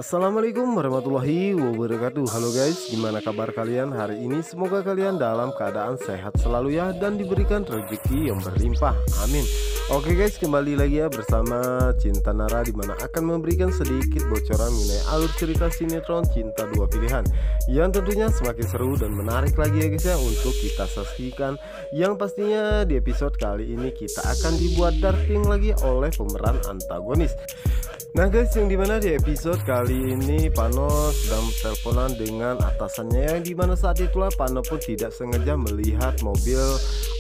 Assalamualaikum warahmatullahi wabarakatuh. Halo guys, gimana kabar kalian hari ini? Semoga kalian dalam keadaan sehat selalu ya, dan diberikan rezeki yang berlimpah, amin. Oke guys, kembali lagi ya bersama Cinta Nara, dimana akan memberikan sedikit bocoran mengenai alur cerita sinetron Cinta Dua Pilihan yang tentunya semakin seru dan menarik lagi ya guys ya untuk kita saksikan. Yang pastinya di episode kali ini kita akan dibuat darting lagi oleh pemeran antagonis. Nah guys, yang dimana di episode kali ini Pano sedang teleponan dengan atasannya, yang dimana saat itulah Pano pun tidak sengaja melihat mobil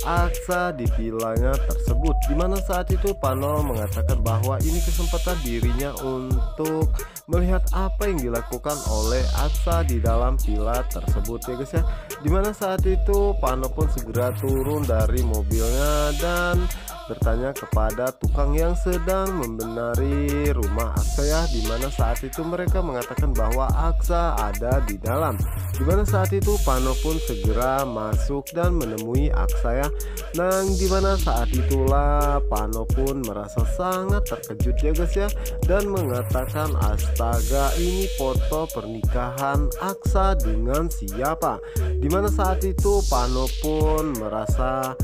Aksa di villanya tersebut, dimana saat itu Pano mengatakan bahwa ini kesempatan dirinya untuk melihat apa yang dilakukan oleh Aksa di dalam villa tersebut ya guys ya. Dimana saat itu Pano pun segera turun dari mobilnya dan bertanya kepada tukang yang sedang membenari rumah Aksa ya, dimana saat itu mereka mengatakan bahwa Aksa ada di dalam. Dimana saat itu Pano pun segera masuk dan menemui Aksa ya. Nah, dimana saat itulah Pano pun merasa sangat terkejut ya guys ya, dan mengatakan astaga, ini foto pernikahan Aksa dengan siapa? Dimana saat itu Pano pun merasa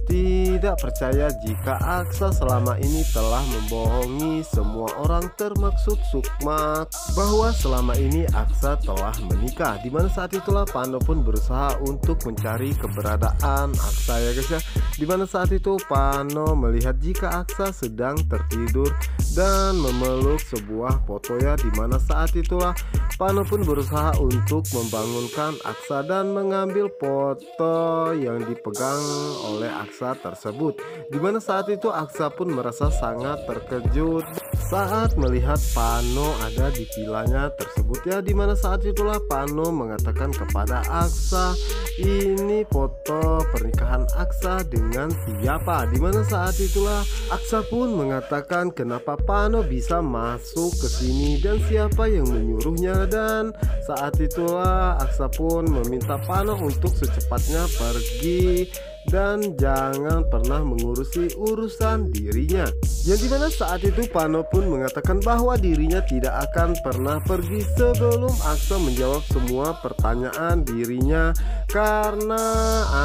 tidak percaya jika Aksa selama ini telah membohongi semua orang, termaksud Sukma, bahwa selama ini Aksa telah menikah. Dimana saat itulah Pano pun berusaha untuk mencari keberadaan Aksa ya guys ya. Dimana saat itu Pano melihat jika Aksa sedang tertidur dan memeluk sebuah foto ya. Dimana saat itulah Pano pun berusaha untuk membangunkan Aksa dan mengambil foto yang dipegang oleh Aksa tersebut. Dimana saat itu Aksa pun merasa sangat terkejut saat melihat Pano ada di villanya tersebut ya. Dimana saat itulah Pano mengatakan kepada Aksa, ini foto pernikahan Aksa dengan siapa? Dimana saat itulah Aksa pun mengatakan kenapa Pano bisa masuk ke sini dan siapa yang menyuruhnya. Dan saat itulah Aksa pun meminta Pano untuk secepatnya pergi dan jangan pernah mengurusi urusan dirinya. Yang dimana saat itu Pano pun mengatakan bahwa dirinya tidak akan pernah pergi sebelum Aksa menjawab semua pertanyaan dirinya, karena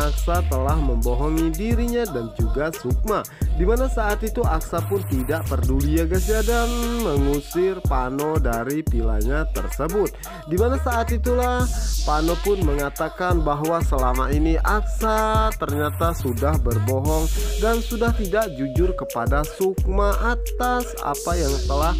Aksa telah membohongi dirinya dan juga Sukma. Dimana saat itu Aksa pun tidak peduli ya guys ya, dan mengusir Pano dari villanya tersebut. Dimana saat itulah Pano pun mengatakan bahwa selama ini Aksa ternyata sudah berbohong dan sudah tidak jujur kepada Sukma atas apa yang telah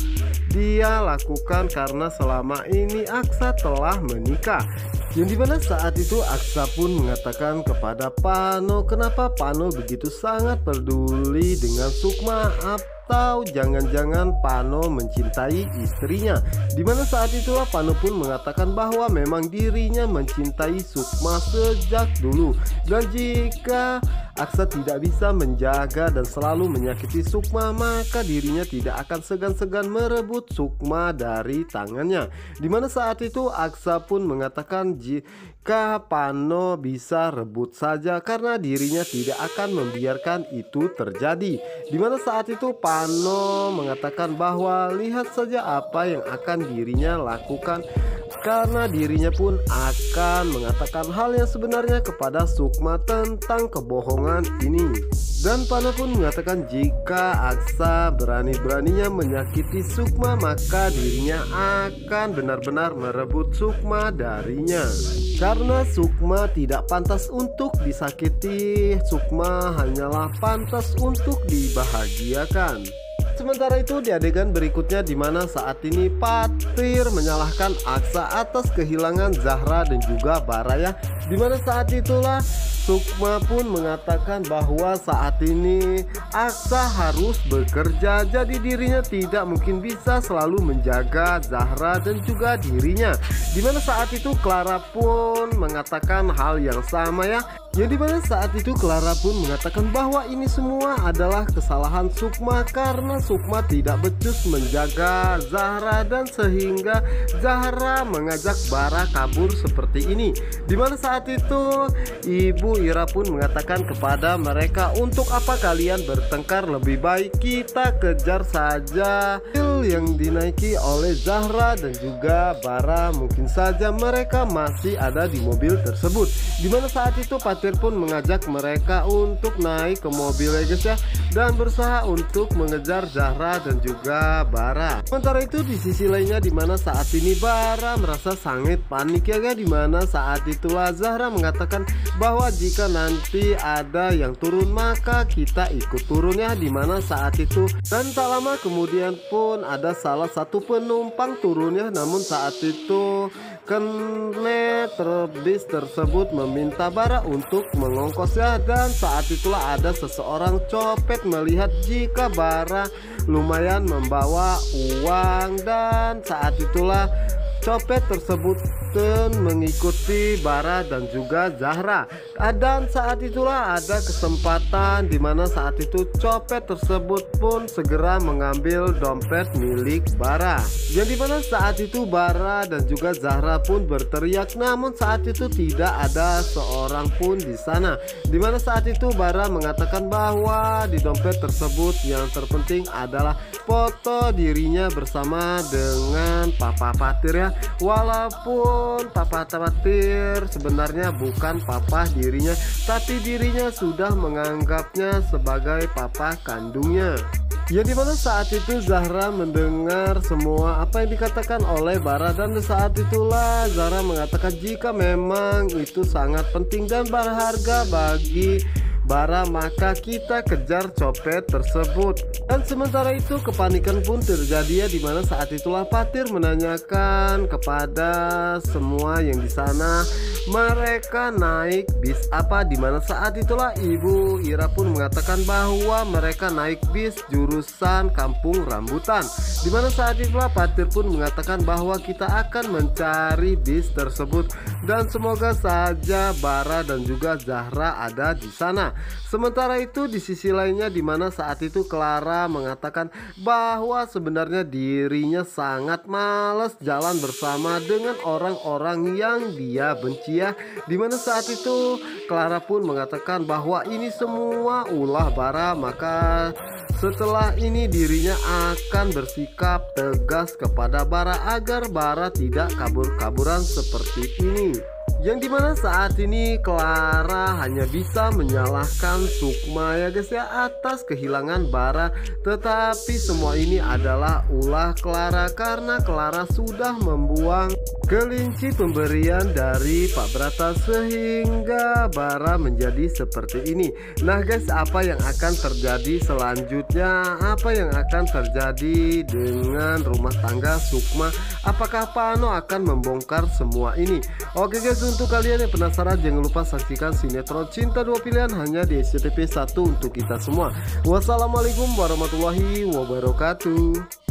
dia lakukan, karena selama ini Aksa telah menikah. Yang dimana saat itu Aksa pun mengatakan kepada Pano kenapa Pano begitu sangat peduli dengan Sukma, atau jangan-jangan Pano mencintai istrinya. Dimana saat itulah Pano pun mengatakan bahwa memang dirinya mencintai Sukma sejak dulu, dan jika Aksa tidak bisa menjaga dan selalu menyakiti Sukma, maka dirinya tidak akan segan-segan merebut Sukma dari tangannya. Dimana saat itu Aksa pun mengatakan jika Pano bisa rebut saja, karena dirinya tidak akan membiarkan itu terjadi. Dimana saat itu Pano mengatakan bahwa lihat saja apa yang akan dirinya lakukan, karena dirinya pun akan mengatakan hal yang sebenarnya kepada Sukma tentang kebohongan ini. Dan Pano pun mengatakan jika Aksa berani-beraninya menyakiti Sukma, maka dirinya akan benar-benar merebut Sukma darinya, karena Sukma tidak pantas untuk disakiti. Sukma hanyalah pantas untuk dibahagiakan. Sementara itu di adegan berikutnya, dimana saat ini Patir menyalahkan Aksa atas kehilangan Zahra dan juga Baraya. Dimana saat itulah Sukma pun mengatakan bahwa saat ini Aksa harus bekerja, jadi dirinya tidak mungkin bisa selalu menjaga Zahra dan juga dirinya. Dimana saat itu Clara pun mengatakan hal yang sama ya. Yang dimana saat itu Clara pun mengatakan bahwa ini semua adalah kesalahan Sukma, karena Sukma tidak becus menjaga Zahra dan sehingga Zahra mengajak Bara kabur seperti ini. Dimana saat itu ibu Ibu Ira pun mengatakan kepada mereka, untuk apa kalian bertengkar, lebih baik kita kejar saja yang dinaiki oleh Zahra dan juga Bara. Mungkin saja mereka masih ada di mobil tersebut. Dimana saat itu Patir pun mengajak mereka untuk naik ke mobil ya guys ya, dan berusaha untuk mengejar Zahra dan juga Bara. Sementara itu di sisi lainnya, dimana saat ini Bara merasa sangat panik ya guys, dimana saat itulah Zahra mengatakan bahwa jika nanti ada yang turun maka kita ikut turun ya. Dimana saat itu dan tak lama kemudian pun ada salah satu penumpang turun ya, namun saat itu bis tersebut meminta Bara untuk mengongkosnya, dan saat itulah ada seseorang copet melihat jika Bara lumayan membawa uang, dan saat itulah copet tersebut mengikuti Bara dan juga Zahra. Dan saat itulah ada kesempatan dimana saat itu copet tersebut pun segera mengambil dompet milik Bara, yang dimana saat itu Bara dan juga Zahra pun berteriak, namun saat itu tidak ada seorang pun di sana. Dimana saat itu Bara mengatakan bahwa di dompet tersebut yang terpenting adalah foto dirinya bersama dengan Papa Patir ya, walaupun Papa Patir sebenarnya bukan papa dirinya, tapi dirinya sudah menganggapnya sebagai papa kandungnya. Ya, dimana saat itu Zahra mendengar semua apa yang dikatakan oleh Bara, dan saat itulah Zahra mengatakan jika memang itu sangat penting dan berharga bagi Bara maka kita kejar copet tersebut. Dan sementara itu kepanikan pun terjadi ya, dimana saat itulah Patir menanyakan kepada semua yang di sana mereka naik bis apa, dimana saat itulah Ibu Ira pun mengatakan bahwa mereka naik bis jurusan Kampung Rambutan. Dimana saat itulah Patir pun mengatakan bahwa kita akan mencari bis tersebut dan semoga saja Bara dan juga Zahra ada di sana. Sementara itu di sisi lainnya, dimana saat itu Clara mengatakan bahwa sebenarnya dirinya sangat malas jalan bersama dengan orang-orang yang dia benci ya. Dimana saat itu Clara pun mengatakan bahwa ini semua ulah Bara, maka setelah ini dirinya akan bersikap tegas kepada Bara agar Bara tidak kabur-kaburan seperti ini. Yang dimana saat ini Clara hanya bisa menyalahkan Sukma ya guys ya atas kehilangan Bara, tetapi semua ini adalah ulah Clara karena Clara sudah membuang kelinci pemberian dari Pak Brata sehingga Bara menjadi seperti ini. Nah guys, apa yang akan terjadi selanjutnya? Apa yang akan terjadi dengan rumah tangga Sukma? Apakah Pano akan membongkar semua ini? Oke guys, untuk kalian yang penasaran jangan lupa saksikan sinetron Cinta Dua Pilihan hanya di SCTV 1 untuk kita semua. Wassalamualaikum warahmatullahi wabarakatuh.